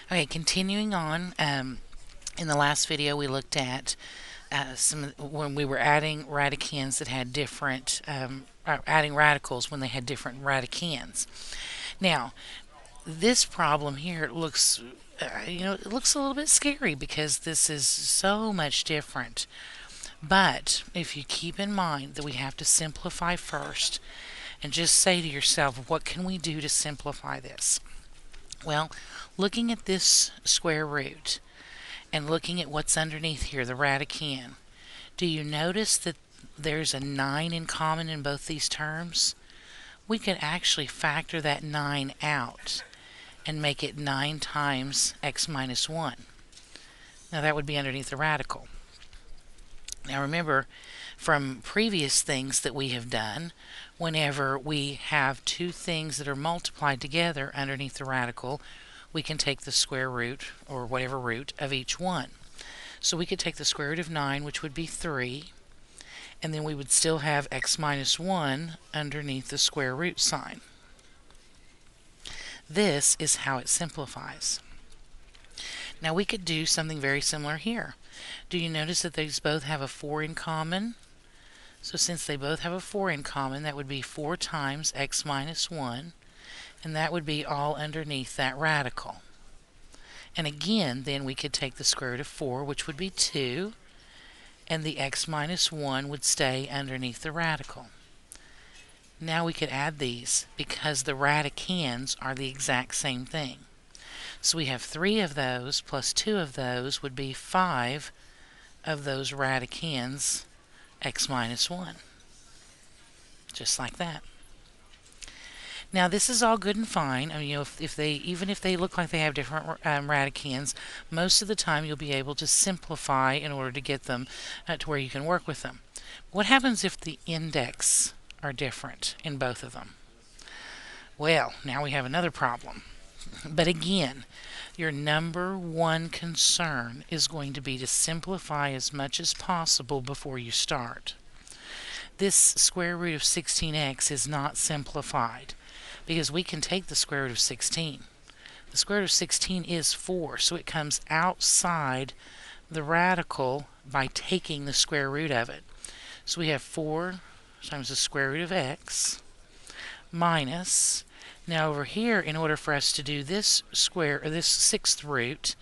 Okay, continuing on. In the last video, we looked at when we were adding radicands that had different, adding radicals when they had different radicands. Now, this problem here looks, it looks a little bit scary because this is so much different. But if you keep in mind that we have to simplify first and just say to yourself, what can we do to simplify this? Well, looking at this square root and looking at what's underneath here, the radicand, do you notice that there's a 9 in common in both these terms? We could actually factor that 9 out and make it 9 times x minus 1. Now that would be underneath the radical. Now remember, from previous things that we have done, whenever we have two things that are multiplied together underneath the radical, we can take the square root, or whatever root, of each one. So we could take the square root of 9, which would be 3, and then we would still have x minus 1 underneath the square root sign. This is how it simplifies. Now we could do something very similar here. Do you notice that these both have a 4 in common? So since they both have a 4 in common, that would be 4 times x minus 1, and that would be all underneath that radical. And again, then we could take the square root of 4, which would be 2, and the x minus 1 would stay underneath the radical. Now we could add these because the radicands are the exact same thing. So we have 3 of those plus 2 of those would be 5 of those radicands x minus 1. Just like that. Now this is all good and fine. I mean, even if they look like they have different radicands, most of the time you'll be able to simplify in order to get them to where you can work with them. What happens if the index are different in both of them? Well, now we have another problem. But again, your number one concern is going to be to simplify as much as possible before you start. This square root of 16x is not simplified because we can take the square root of 16. The square root of 16 is 4, so it comes outside the radical by taking the square root of it. So we have 4 times the square root of x minus, now over here, in order for us to do this square, or this sixth root,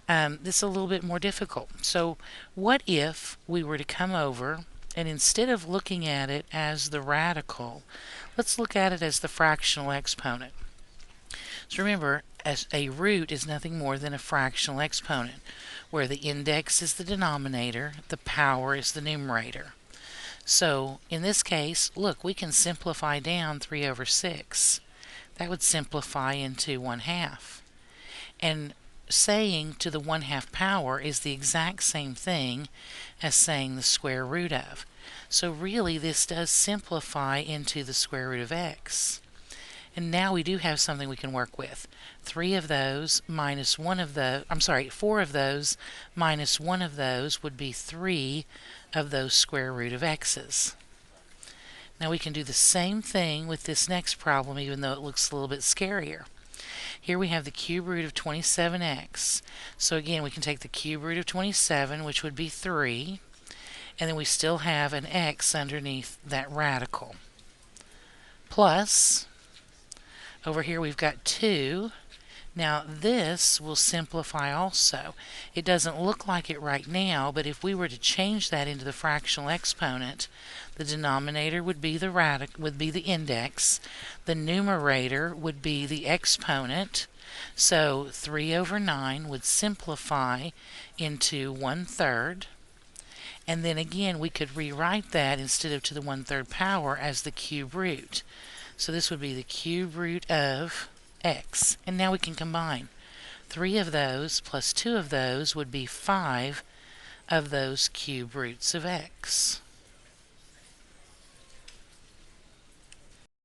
this is a little bit more difficult. So what if we were to come over and instead of looking at it as the radical, let's look at it as the fractional exponent. So remember, as a root is nothing more than a fractional exponent, where the index is the denominator, the power is the numerator. So in this case, look, we can simplify down 3 over 6. That would simplify into 1/2. And saying to the 1/2 power is the exact same thing as saying the square root of. So really this does simplify into the square root of x. And now we do have something we can work with. 3 of those minus 1 of those, 4 of those minus 1 of those would be 3 of those square root of x's. Now we can do the same thing with this next problem, even though it looks a little bit scarier. Here we have the cube root of 27x. So again, we can take the cube root of 27, which would be 3, and then we still have an x underneath that radical. Plus, over here we've got 2. Now this will simplify also. It doesn't look like it right now, but if we were to change that into the fractional exponent, the denominator would be the index, the numerator would be the exponent, so 3 over 9 would simplify into 1/3, and then again we could rewrite that instead of to the 1/3 power as the cube root. So this would be the cube root of x. And now we can combine. 3 of those plus 2 of those would be 5 of those cube roots of x.